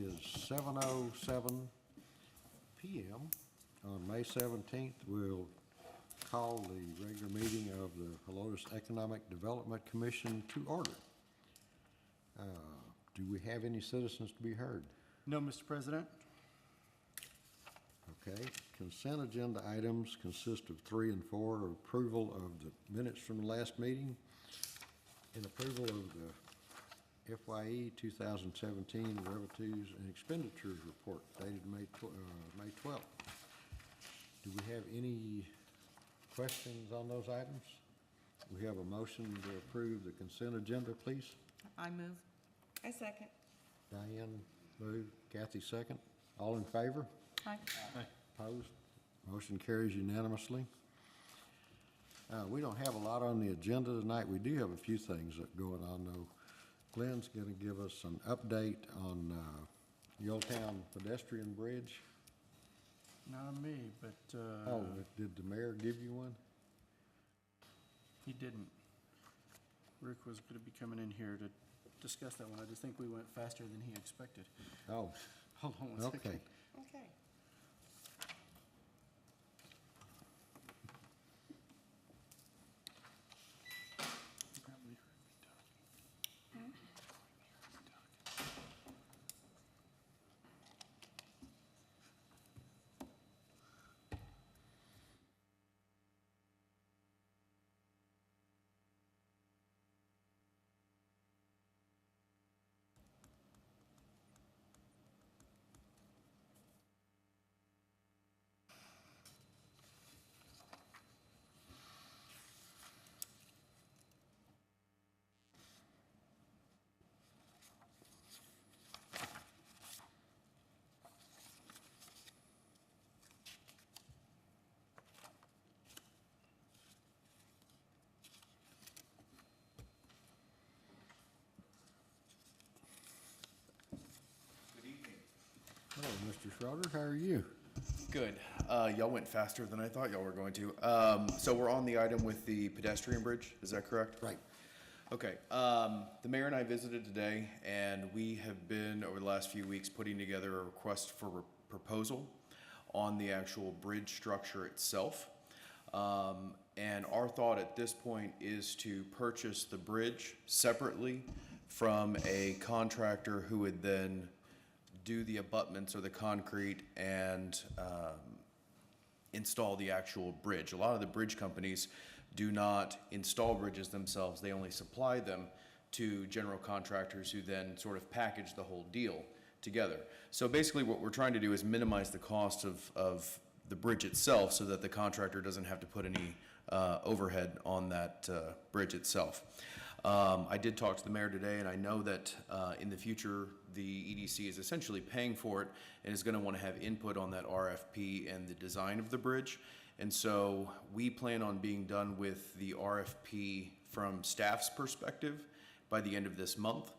Is 7:07 p.m. on May 17th. We'll call the regular meeting of the Helotes Economic Development Commission to order. Do we have any citizens to be heard? No, Mr. President. Okay. Consent agenda items consist of 3 and 4, approval of the minutes from the last meeting and approval of the FYE 2017 revenues and expenditures report dated May 12th. Do we have any questions on those items? We have a motion to approve the consent agenda, please. I move. I second. Diane moved, Kathy second. All in favor? Aye. Opposed? Motion carries unanimously. We don't have a lot on the agenda tonight. We do have a few things that going on though. Glenn's going to give us an update on the Old Town pedestrian bridge. Not me, but Oh, did the mayor give you one? he didn't. Rick was going to be coming in here to discuss that one. I just think we went faster than he expected. Oh, Hold on one second. okay. Okay. Hello, Mr. Schroeder, how are you? Good. Y'all went faster than I thought y'all were going to. So we're on the item with the pedestrian bridge, is that correct? Right. Okay. The mayor and I visited today, and we have been, over the last few weeks, putting together a request for proposal on the actual bridge structure itself. And our thought at this point is to purchase the bridge separately from a contractor who would then do the abutments or the concrete and install the actual bridge. A lot of the bridge companies do not install bridges themselves. They only supply them to general contractors who then sort of package the whole deal together. So basically what we're trying to do is minimize the cost of the bridge itself so that the contractor doesn't have to put any overhead on that bridge itself. I did talk to the mayor today, and I know that in the future, the EDC is essentially paying for it and is going to want to have input on that RFP and the design of the bridge. And so we plan on being done with the RFP from staff's perspective by the end of this month.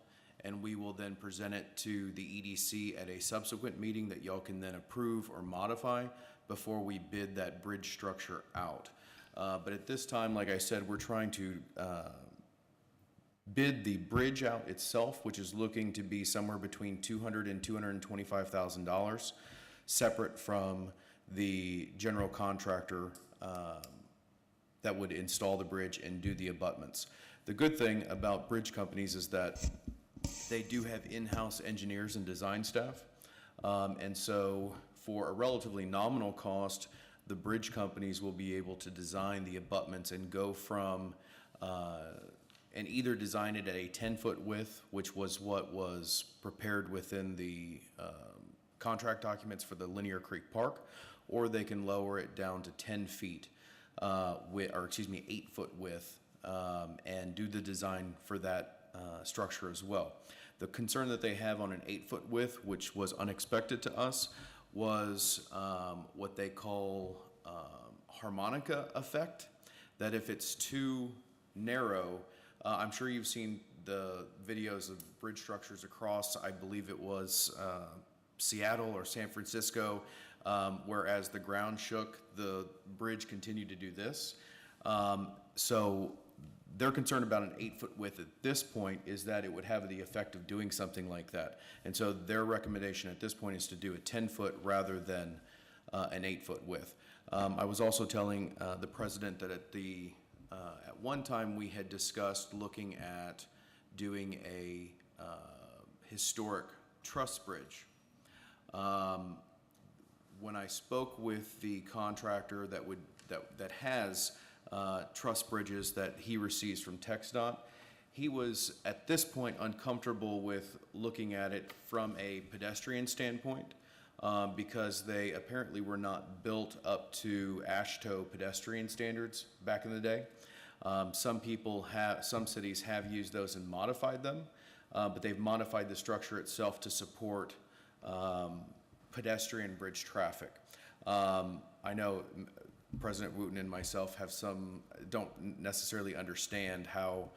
And we will then present it to the EDC at a subsequent meeting that y'all can then approve or modify before we bid that bridge structure out. But at this time, like I said, we're trying to bid the bridge out itself, which is looking to be somewhere between $200,000 and $225,000, separate from the general contractor that would install the bridge and do the abutments. The good thing about bridge companies is that they do have in-house engineers and design staff, and so for a relatively nominal cost, the bridge companies will be able to design the abutments and go from and either design it at a 10-foot width, which was what was prepared within the contract documents for the Linear Creek Park, or they can lower it down to 10 feet, 8-foot width, and do the design for that structure as well. The concern that they have on an 8-foot width, which was unexpected to us, was what they call harmonica effect, that if it's too narrow, I'm sure you've seen the videos of bridge structures across, I believe it was Seattle or San Francisco, whereas the ground shook, the bridge continued to do this. So Their concern about an 8-foot width at this point is that it would have the effect of doing something like that. And so their recommendation at this point is to do a 10-foot rather than an 8-foot width. I was also telling the president that at one time we had discussed looking at doing a historic truss bridge. When I spoke with the contractor that has truss bridges that he receives from TxDOT, he was at this point uncomfortable with looking at it from a pedestrian standpoint because they apparently were not built up to AASHTO pedestrian standards back in the day. Some cities have used those and modified them, but they've modified the structure itself to support pedestrian bridge traffic. I know President Wooten and myself don't necessarily understand how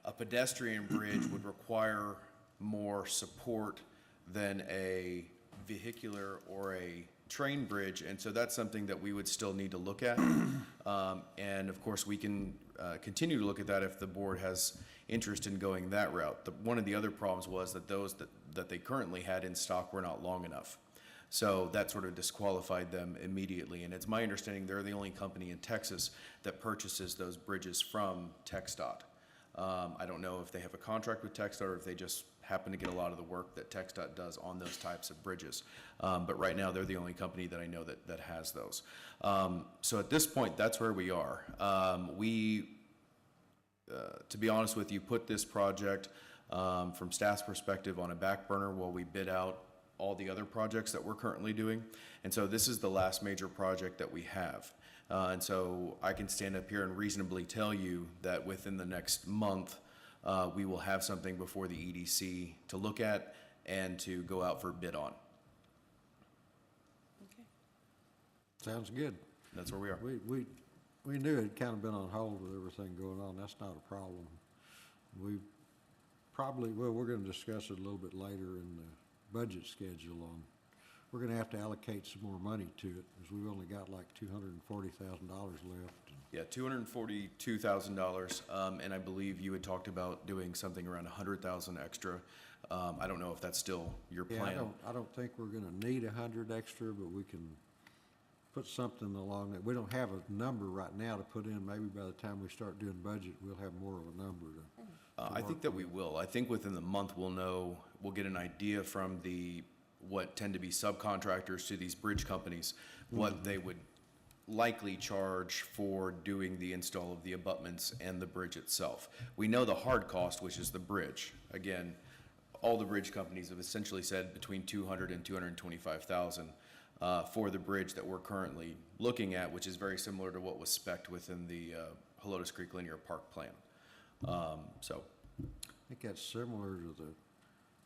a pedestrian bridge would require more support than a vehicular or a train bridge, and so that's something that we would still need to look at. And of course, we can continue to look at that if the board has interest in going that route. One of the other problems was that those that they currently had in stock were not long enough. So that sort of disqualified them immediately. And it's my understanding they're the only company in Texas that purchases those bridges from TxDOT. I don't know if they have a contract with TxDOT or if they just happen to get a lot of the work that TxDOT does on those types of bridges. But right now, they're the only company that I know that has those. So at this point, that's where we are. To be honest with you, put this project from staff's perspective on a back burner while we bid out all the other projects that we're currently doing. And so this is the last major project that we have. And so I can stand up here and reasonably tell you that within the next month, we will have something before the EDC to look at and to go out for bid on. Okay. Sounds good. That's where we are. We knew it'd kind of been on hold with everything going on. That's not a problem. We're gonna discuss it a little bit later in the budget schedule on, we're gonna have to allocate some more money to it, because we've only got like $240,000 left. Yeah, $242,000, and I believe you had talked about doing something around $100,000 extra. I don't know if that's still your Yeah, plan. I don't think we're gonna need 100 extra, but we can put something along that. We don't have a number right now to put in. Maybe by the time we start doing budget, we'll have more of a number to. I think that we will. I think within the month we'll get an idea from what tend to be subcontractors to these bridge companies, what they would likely charge for doing the install of the abutments and the bridge itself. We know the hard cost, which is the bridge. Again, all the bridge companies have essentially said between $200,000 and $225,000 for the bridge that we're currently looking at, which is very similar to what was spec'd within the Helotes Creek Linear Park plan. I think that's similar to the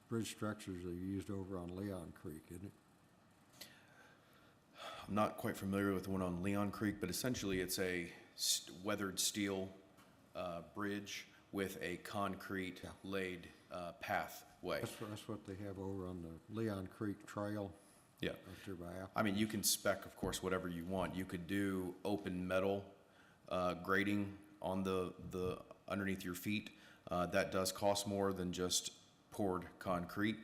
bridge structures they used over on Leon Creek, isn't it? I'm not quite familiar with the one on Leon Creek, but essentially it's a weathered steel bridge with a concrete laid pathway. That's what they have over on the Leon Creek Trail. Yeah. Up there by Apple. I mean, you can spec, of course, whatever you want. You could do open metal grading on the underneath your feet. That does cost more than just poured concrete.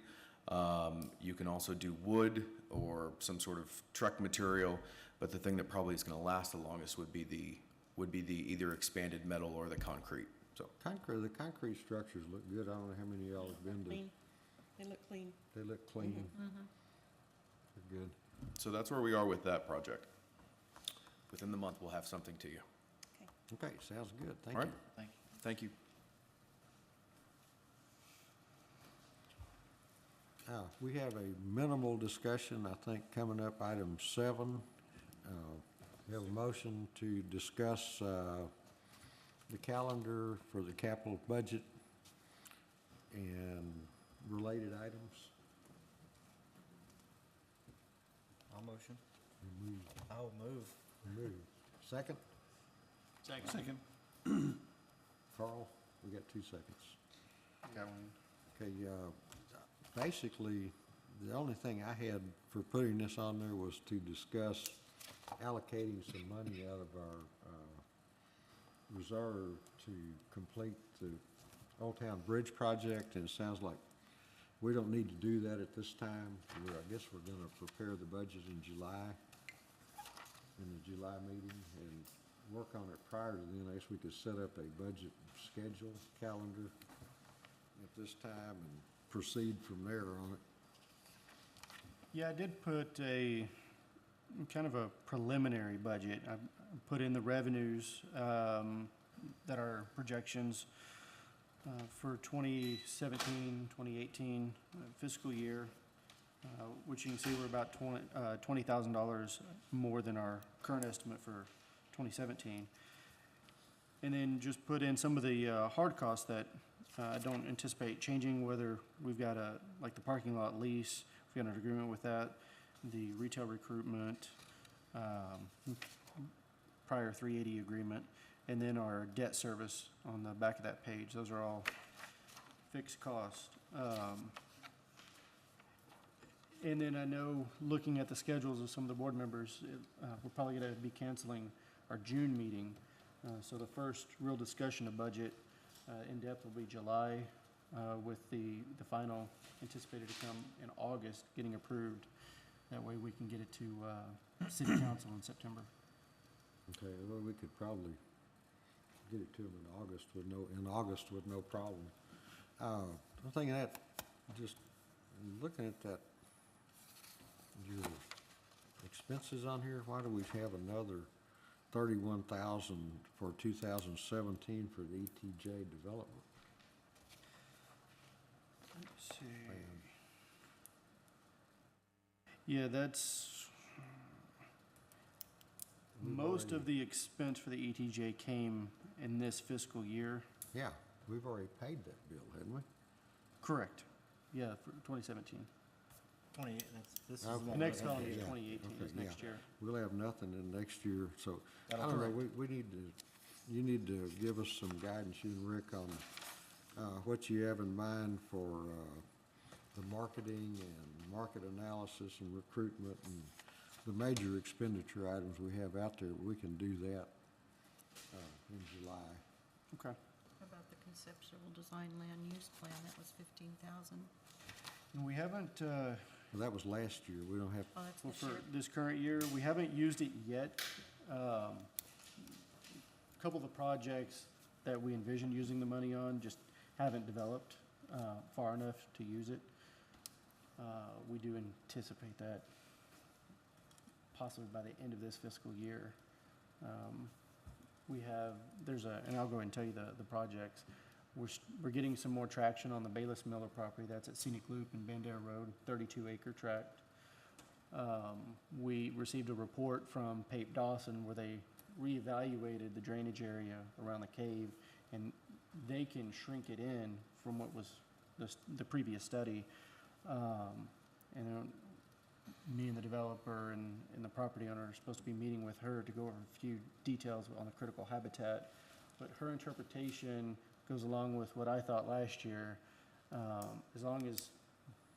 You can also do wood or some sort of truck material, but the thing that probably is going to last the longest would be the either expanded metal or the concrete. So The concrete structures look good. I don't know how many of y'all have been to. Clean. They look clean. They look clean. They're good. So that's where we are with that project. Within the month, we'll have something to you. Okay, sounds good. Thank All you. right? Thank you. We have a minimal discussion, I think, coming up, item 7. We have a motion to discuss the calendar for the capital budget and related items. I'll motion. Move. I'll move. Move. Second? Second. Carl, we got 2 seconds. Got one. Okay, basically, the only thing I had for putting this on there was to discuss allocating some money out of our reserve to complete the Old Town Bridge project, and it sounds like we don't need to do that at this time. I guess we're gonna prepare the budget in July, in the July meeting, and work on it prior to then. I guess we could set up a budget schedule calendar at this time and proceed from there on it. Yeah, I did put a, kind of a preliminary budget. I put in the revenues that are projections for 2017, 2018 fiscal year, which you can see we're about $20,000 more than our current estimate for 2017. And then just put in some of the hard costs that I don't anticipate changing, whether we've got like the parking lot lease, we've got an agreement with that, the retail recruitment, prior 380 agreement, and then our debt service on the back of that page. Those are all fixed costs. And then I know, looking at the schedules of some of the board members, we're probably going to be canceling our June meeting. So the first real discussion of budget in depth will be July, with the final anticipated to come in August, getting approved. That way we can get it to city council in September. Okay, well, we could probably get it to them in August with no problem. I'm thinking that, just looking at that, your expenses on here, why do we have another 31,000 for 2017 for the ETJ development? Let's see. Yeah, that's, most of the expense for the ETJ came in this fiscal year. Yeah, we've already paid that bill, hadn't we? Correct. Yeah, for 2017. 28, this is Okay. the one. Next we- column is yeah, 2018, is okay, next yeah. year. We'll have nothing in next year, so, I That'll don't know, correct. we need to, you need to give us some guidance, you and Rick, on what you have in mind for the marketing and market analysis and recruitment and the major expenditure items we have out there. We can do that in July. Okay. How about the conceptual design land use plan? That was 15,000. And we haven't, Well, that was last year, we don't have, Oh, that's well, this for year. this current year, we haven't used it yet. A couple of the projects that we envisioned using the money on just haven't developed far enough to use it. We do anticipate that possibly by the end of this fiscal year. We have, and I'll go ahead and tell you the projects. We're getting some more traction on the Bayless Miller property. That's at Scenic Loop and Bandera Road, 32-acre tract. We received a report from Pape Dawson where they reevaluated the drainage area around the cave, and they can shrink it in from what was the previous study. And me and the developer and the property owner are supposed to be meeting with her to go over a few details on the critical habitat. But her interpretation goes along with what I thought last year. As long as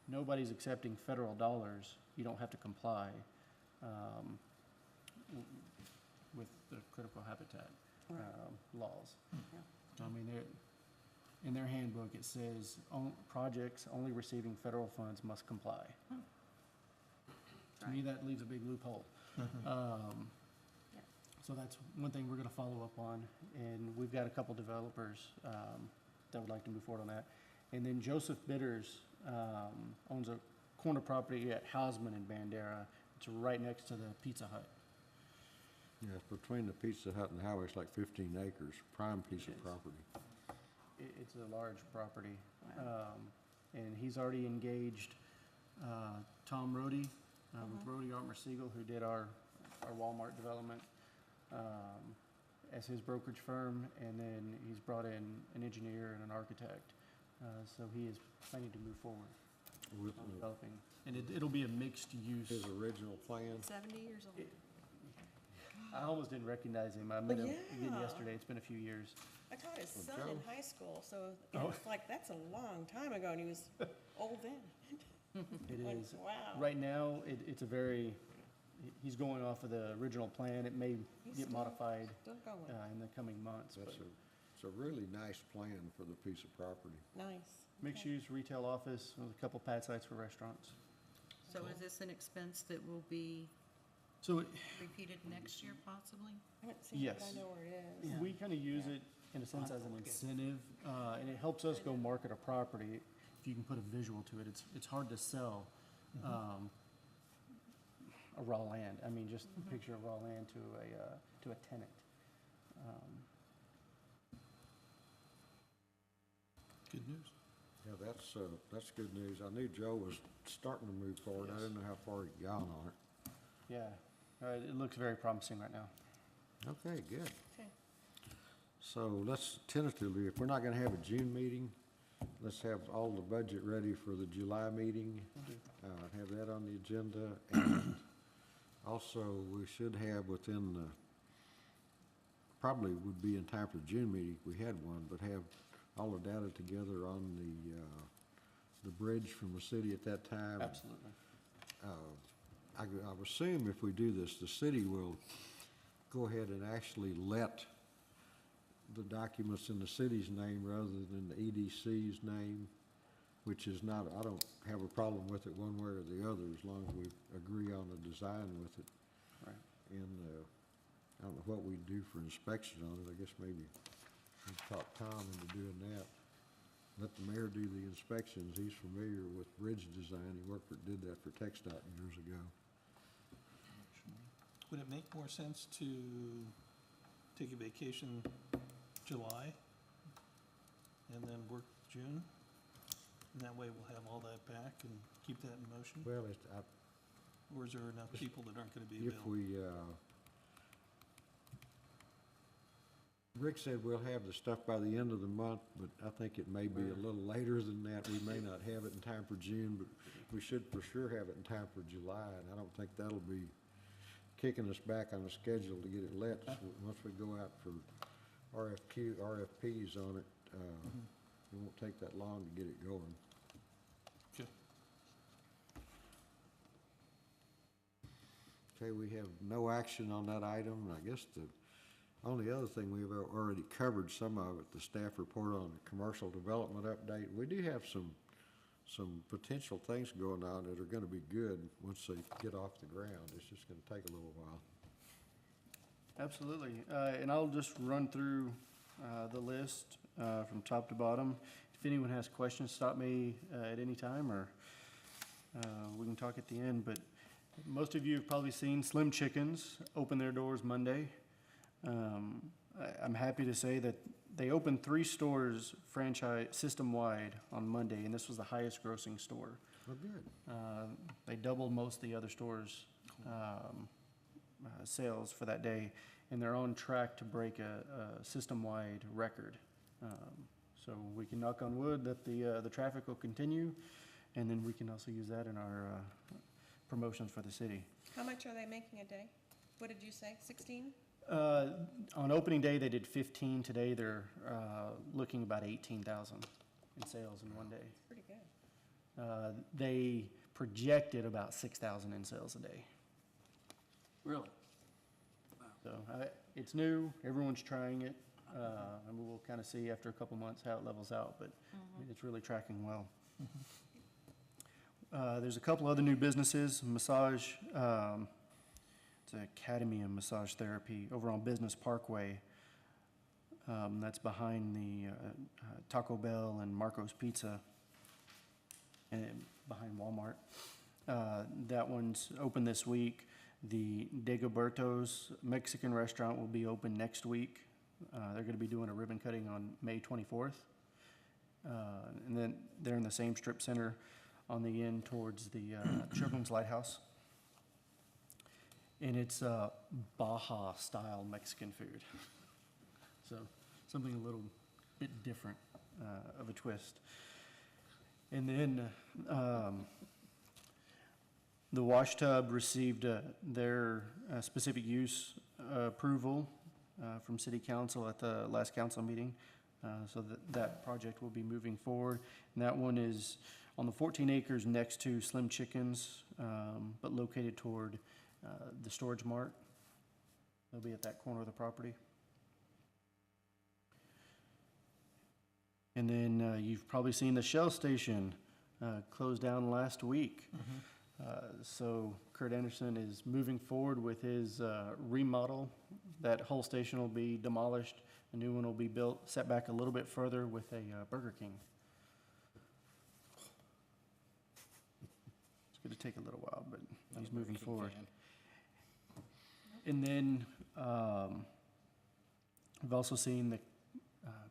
nobody's accepting federal dollars, you don't have to comply with the critical habitat Right. laws. Yeah. I mean, in their handbook, it says projects only receiving federal funds must comply. To me, that leaves a big loophole. Yeah. So that's one thing we're gonna follow up on, and we've got a couple developers that would like to move forward on that. And then Joseph Bitters owns a corner property at Hausman in Bandera. It's right next to the Pizza Hut. yeah, it's between the Pizza Hut and the highway, it's like 15 acres, prime piece It of is. property. It's a large property. Wow. And he's already engaged Tom Rohde with Mhm. Rohde Artmer Siegel, who did our Walmart development, as his brokerage firm, and then he's brought in an engineer and an architect. So he is planning to move forward With on developing. And it'll be a mixed use. his original plan. 70 years old. I almost didn't recognize him. I met him again yeah. yesterday. It's been a few years. I taught his Well, son in Joe- high school, so Oh. it's like, that's a long time ago, and he was old then. It Like, is. wow. Right now, it's a very, he's going off of the original plan. It may He's get still- modified Still going. in the coming months, but It's a really nice plan for the piece of property. Nice. mixed use, retail office, with a couple pad sites for restaurants. So is this an expense that will be So repeated next year possibly? I haven't seen it, but I Yes. know where it is. we kind of use it in a sense as an incentive, and it helps us go market a property. If you can put a visual to it, it's hard to sell a raw land. I mean, just picture a raw land to a tenant. Good news. Yeah, that's good news. I knew Joe was starting to move forward. I didn't know how far he'd gone on it. Yeah, it looks very promising right now. Okay, good. Okay. So let's tentatively, if we're not gonna have a June meeting, let's have all the budget ready for the July meeting. Have that on the agenda. And also, we should have within the, probably would be in time for the June meeting, if we had one, but have all the data together on the bridge from the city at that time. Absolutely. I would assume if we do this, the city will go ahead and actually let the documents in the city's name rather than the EDC's name, which is not, I don't have a problem with it one way or the other, as long as we agree on the design with it. Right. And I don't know what we do for inspection on it. I guess maybe we'd talk Tom into doing that. Let the mayor do the inspections. He's familiar with bridge design. He did that for TxDOT years ago. Would it make more sense to take a vacation July and then work June? And that way we'll have all that back and keep that in motion? Well, Or is there enough people that aren't gonna be if available? we, Rick said we'll have the stuff by the end of the month, but I think it may be a little later than that. We may not have it in time for June, but we should for sure have it in time for July, and I don't think that'll be kicking us back on the schedule to get it let. So once we go out for RFPs on it, it won't take that long to get it going. Okay. Okay, we have no action on that item. I guess the only other thing we've already covered some of it, the staff report on the commercial development update. We do have some potential things going on that are gonna be good once they get off the ground. It's just gonna take a little while. Absolutely. And I'll just run through the list from top to bottom. If anyone has questions, stop me at any time, or we can talk at the end. But most of you have probably seen Slim Chickens open their doors Monday. I'm happy to say that they opened 3 stores franchise system-wide on Monday, and this was the highest grossing store. Well, good. They doubled most of the other stores' sales for that day, and they're on track to break a system-wide record. So we can knock on wood that the traffic will continue, and then we can also use that in our promotions for the city. How much are they making a day? What did you say, 16? On opening day, they did 15. Today, they're looking about 18,000 in sales in one day. Pretty good. They projected about 6,000 in sales a day. Really? So it's new, everyone's trying it, and we'll kind of see after a couple months how it levels out, but I mean, it's really tracking well. There's a couple other new businesses, massage, it's an Academy of Massage Therapy over on Business Parkway. That's behind the Taco Bell and Marco's Pizza, and behind Walmart. That one's open this week. The Dagoberto's Mexican restaurant will be open next week. They're going to be doing a ribbon cutting on May 24th. And then they're in the same strip center on the end towards the Children's Lighthouse. And it's Baja-style Mexican food. So something a little bit different of a twist. And then the wash tub received their specific use approval from City Council at the last council meeting. So that project will be moving forward. And that one is on the 14 acres next to Slim Chickens, but located toward the Storage Mart. They'll be at that corner of the property. And then you've probably seen the Shell station closed down last week. So Kurt Anderson is moving forward with his remodel. That whole station will be demolished. A new one will be built, set back a little bit further with a Burger King. It's going to take a little while, but he's moving forward. And then we've also seen the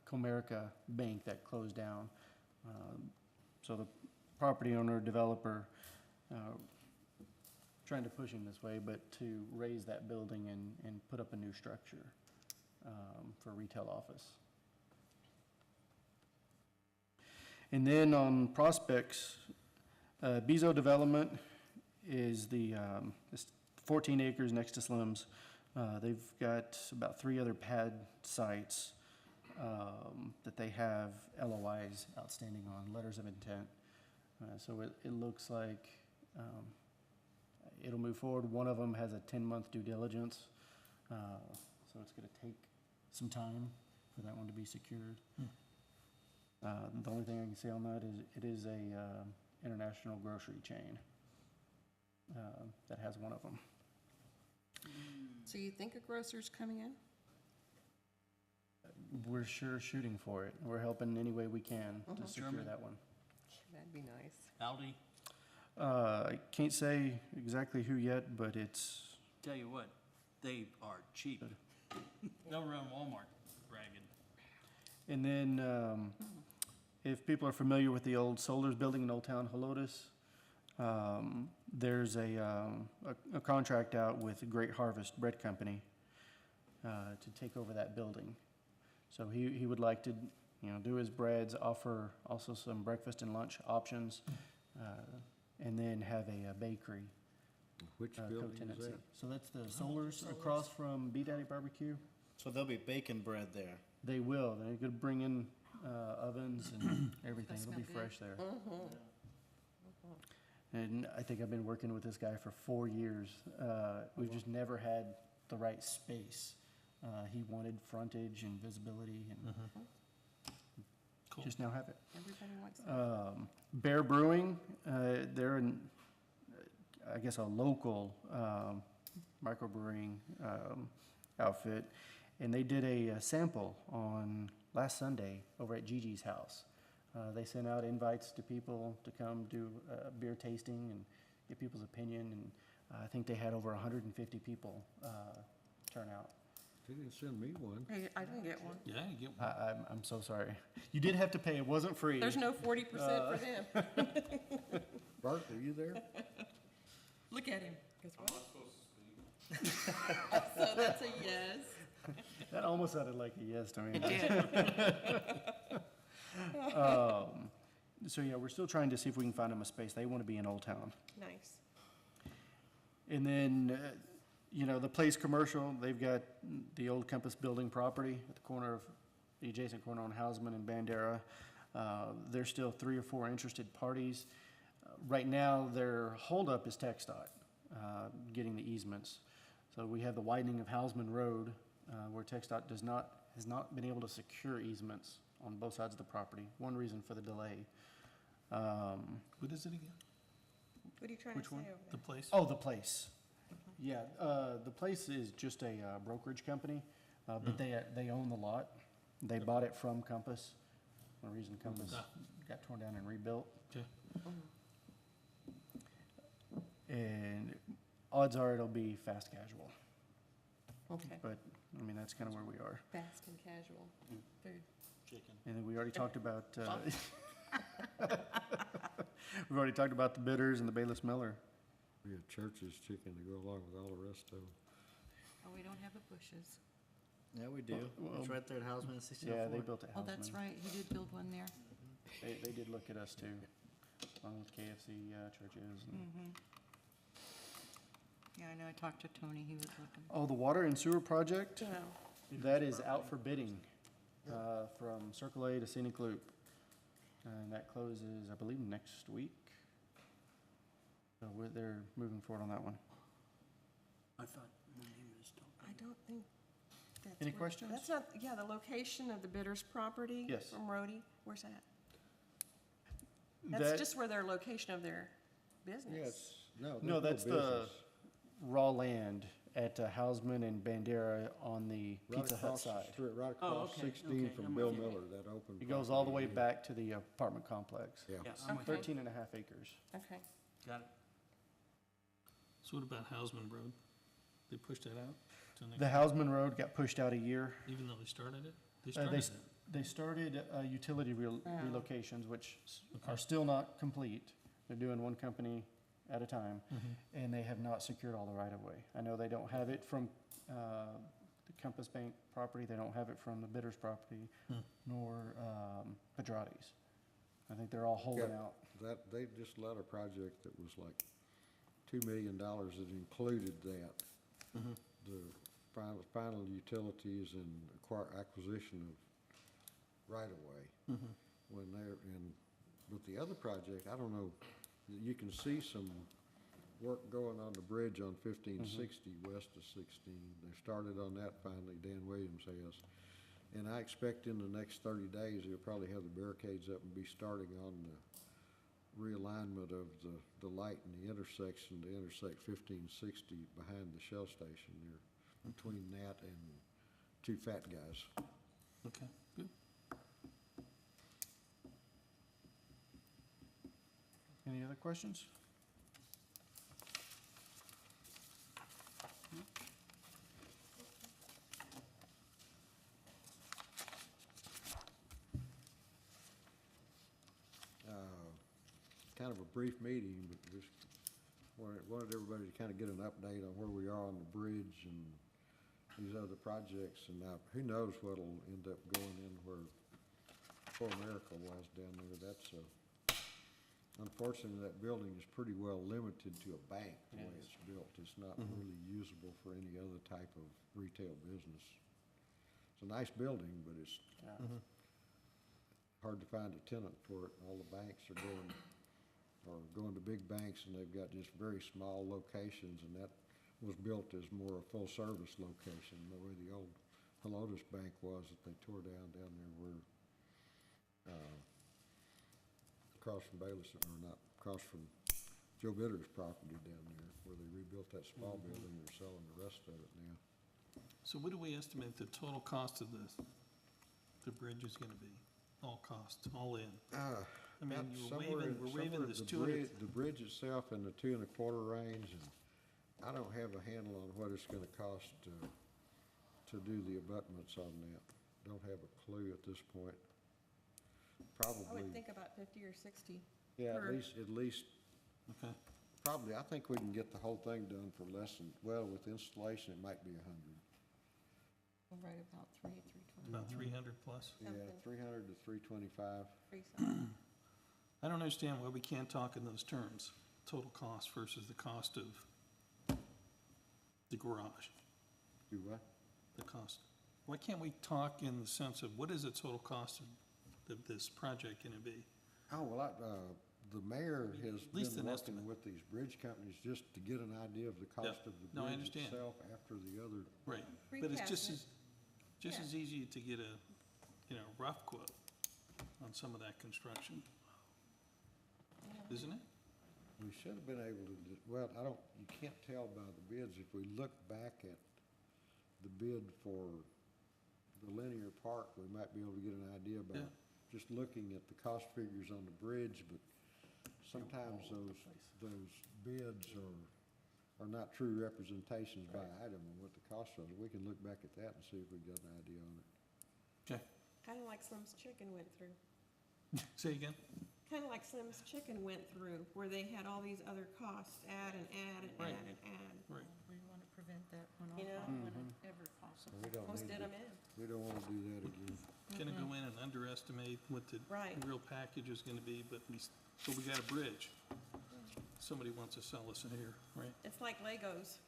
Comerica Bank that closed down. So the property owner, developer, trying to push him this way, but to raise that building and put up a new structure for a retail office. And then on prospects, Bezo Development is it's 14 acres next to Slim's. They've got about 3 other pad sites that they have LOIs outstanding on, letters of intent. So it looks like it'll move forward. One of them has a 10-month due diligence, so it's going to take some time for that one to be secured. The only thing I can say on that is it is a international grocery chain that has one of them. So you think a grocer's coming in? We're sure shooting for it. We're helping any way we can to secure German? that one. That'd be nice. Aldi, I can't say exactly who yet, but it's, Tell you what, they are cheap. They'll run Walmart bragging. and then if people are familiar with the old Solers building in Old Town Helotes, there's a contract out with Great Harvest Bread Company to take over that building. So he would like to, do his breads, offer also some breakfast and lunch options, and then have a bakery. Which building is co-tenancy. that? So that's the Solers across from B Daddy Barbecue. So there'll be bacon bread there. They will. They're going to bring in ovens and everything. It'll be smell good. fresh there. And I think I've been working with this guy for 4 years. We've just never had the right space. He wanted frontage and visibility, and Cool. just now have it. Everybody wants that. Bear Brewing, they're I guess a local microbrewing outfit, and they did a sample on last Sunday over at Gigi's house. They sent out invites to people to come do beer tasting and get people's opinion, and I think they had over 150 people turn out. They didn't send me one. Hey, I didn't get one. Yeah, you get one. I'm so sorry. You did have to pay. It wasn't free. There's no 40% for them. Bart, are you there? Look at him. Guess what? So that's a yes. That almost sounded like a yes to me. did. So yeah, we're still trying to see if we can find them a space. They want to be in Old Town. Nice. And then, the Place Commercial, they've got the old Compass Building property at the adjacent corner on Hausman and Bandera. There's still 3 or 4 interested parties. Right now, their holdup is TxDOT, getting the easements. So we have the widening of Hausman Road, where TxDOT has not been able to secure easements on both sides of the property. One reason for the delay. What is it again? What are you trying to Which say one? over The there? place? Oh, the Place. Yeah, the Place is just a brokerage company, but they own the lot. They bought it from Compass. The reason Compass got torn down and rebuilt. Okay. And odds are it'll be fast casual, Okay. but, that's kind of where we are. Fast and casual food. Chicken. And then we already talked about, we've already talked about the Bitters and the Bayless Miller. We have Church's Chicken to go along with all the rest of them. Oh, we don't have the bushes. Yeah, we do. Well, It's right there at Hausman and Yeah, 1604. they built a Oh, house. that's right, he did build one there. They did look at us too, along with KFC, Church's. And Yeah, I know, I talked to Tony, he was looking. Oh, the water and sewer project? No. That is out for bidding, from Circle A to Scenic Loop. And that closes, I believe, next week. So they're moving forward on that one. I thought the name was I don't think that's. Any where- questions? That's not, yeah, the location of the bidder's property. Yes. From Rhodey, where's that? That- That's just where their location of their business. Yes, no, No, there's that's no the business. raw land at Hausman and Bandera on the Right Pizza Hut across the side. street, right Oh, across okay, 16 okay, from I'm Bill with you. Miller, that open. It goes all the way property. back to the apartment complex. Yeah. Yeah, I'm with you. Okay. 13 and a half acres. Okay. Got it. So what about Hausman Road? They pushed that out till next The year, Hausman Road got pushed out a year. even though they started it? They They started s- it. They started utility relocations, which are still not complete. They're doing one company at a time, and they have not secured all the right-of-way. I know they don't have it from the Compass Bank property, they don't have it from the bidder's property, nor Pedrati's. I think they're all holding Yeah. out. That, they just let a project that was like $2 million that included that. The final utilities and acquisition of right-of-way. When they're in, but the other project, I don't know, you can see some work going on the bridge on 1560 west of 16. They started on that finally, Dan Williams has. And I expect in the next 30 days, they'll probably have the barricades up and be starting on the realignment of the light in the intersection to intersect 1560 behind the Shell station there, between that and Two Fat Guys. Okay, good. Any other questions? Kind of a brief meeting, but just wanted everybody to kind of get an update on where we are on the bridge and these other projects. And now, who knows what'll end up going in where Fort America was down there. That's unfortunately, that building is pretty well limited to a bank, the way it's built. It's not really usable for any other type of retail business. It's a nice building, but it's hard to find a tenant for it. All the banks are going to big banks, and they've got just very small locations, and that was built as more a full-service location, the way the old Helotes Bank was that they tore down there where, across from Bayless, or not, across from Joe Bitter's property down there, where they rebuilt that small building. They're selling the rest of it now. So what do we estimate the total cost of the bridge is gonna be? All costs, all in? I mean, we're waiving this The bridge itself in the 2.25 range, and I don't have a handle on what it's gonna cost to do the abutments on that. Don't have a clue at this point. I Probably, would think about 50 or 60. yeah, per- at least, Okay, probably, I think we can get the whole thing done for less than, well, with installation, it might be 100. Right about 320. about 300 plus. Yeah, Something. 300 to 325. Free something. I don't understand why we can't talk in those terms, total cost versus the cost of the garage, Do what? the cost. Why can't we talk in the sense of what is the total cost of this project gonna be? Oh, well, the mayor has At least been an working estimate. with these bridge companies just to get an idea of the cost of the No, I bridge understand. itself after the other. Right, but it's just Recast as, Yeah. as easy to get a, rough quote on some of that construction, isn't it? We should have been able to, well, you can't tell by the bids. If we look back at the bid for the linear park, we might be able to get an idea about Yeah. just looking at the cost figures on the bridge, but sometimes those bids are not true representations by item of what the cost was. We can look back at that and see if we got an idea on it. Okay, Kind of like Slim's Chicken went through. say again? Kind of like Slim's Chicken went through, where they had all these other costs, add and add and Right. add and add. Right, We want to prevent that when You know? whenever possible. We don't Almost need did to- them in. We don't want to do that again. gonna go in and underestimate what the Right. real package is gonna be, but we got a bridge. Somebody wants to sell us in here, right? It's like Legos.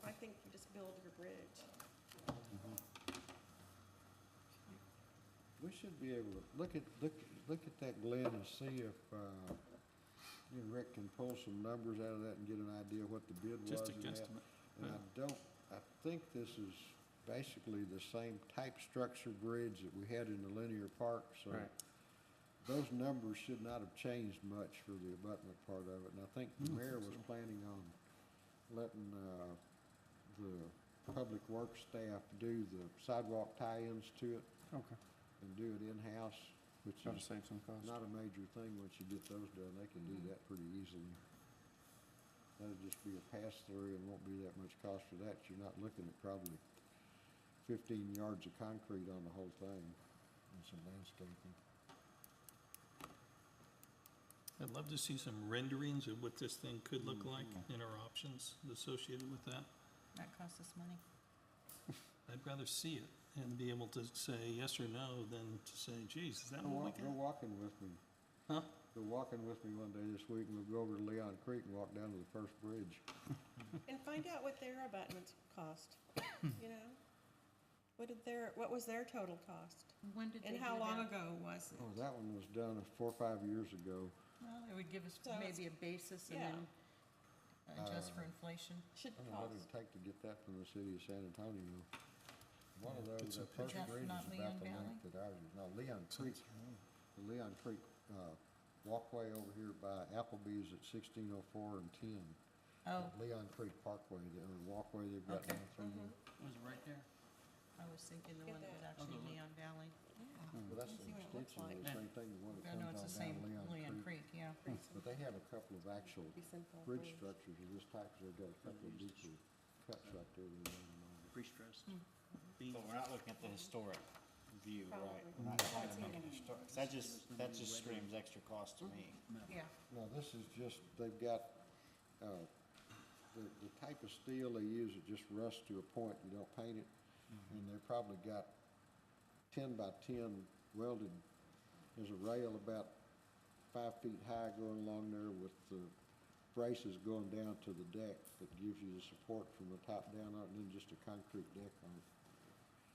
I think you just build your bridge. We should be able to look at that, Glenn, and see if, you and Rick can pull some numbers out of that and get an idea what the bid was. Just a and that. guesstimate. And I I think this is basically the same type structure bridge that we had in the linear park, so Right. those numbers should not have changed much for the abutment part of it. And I think the mayor was planning on letting, the public works staff do the sidewalk tie-ins to it Okay. and do it in-house, which Try to is save some cost. not a major thing. Once you get those done, they can do that pretty easily. That'll just be a pass-through and won't be that much cost for that. You're not looking at probably 15 yards of concrete on the whole thing and some landscaping. I'd love to see some renderings of what this thing could look like and our options associated with that. That costs us money. I'd rather see it and be able to say yes or no than to say, geez, is that what we Go got? walking with me. Huh? Go walking with me one day this week, and we'll go over to Leon Creek and walk down to the first bridge. And find out what their abutments cost, you know? What was their total cost? When did they And do how long that? ago was it? Oh, that one was done 4 or 5 years ago. Well, it would give us So it's- maybe a basis and yeah. then adjust for inflation. Should I don't know what cost. it'd take to get that from the city of San Antonio. One of those, some that first pictures. bridge is Not about Leon the Valley? length that ours is. No, Leon Creek, the Leon Creek, walkway over here by Applebee's at 1604 and 10. Oh, Leon Creek Parkway, the walkway they've got Okay. down through there. Was it right there? I was thinking the Get one that was that. actually Okay. Leon Valley. Well, that's Let's the see what it looks extension of the like. same thing, the one that I know comes it's on the down same Leon Leon Creek. Creek, yeah. But they have a couple of actual Be simple. bridge structures of this type, so they've got a couple of deeper cuts right there. that they run along. Pre-stressed. But we're not looking at the historic view, right? Probably. We're not trying to make it historic. That just screams extra cost to me. Yeah. No, this is just, they've got, the type of steel they use, it just rusts to a point, you don't paint it. And they've probably got 10 by 10 welded, there's a rail about 5 feet high going along there with the braces going down to the deck that gives you the support from the top down on it, and then just a concrete deck on it.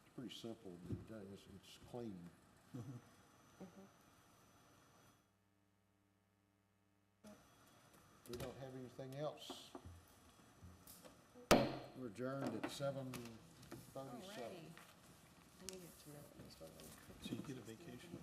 It's pretty simple, but it's clean. We don't have anything else. We're adjourned at 7:37. Alrighty. I needed to know at least what one. So you get a vacation.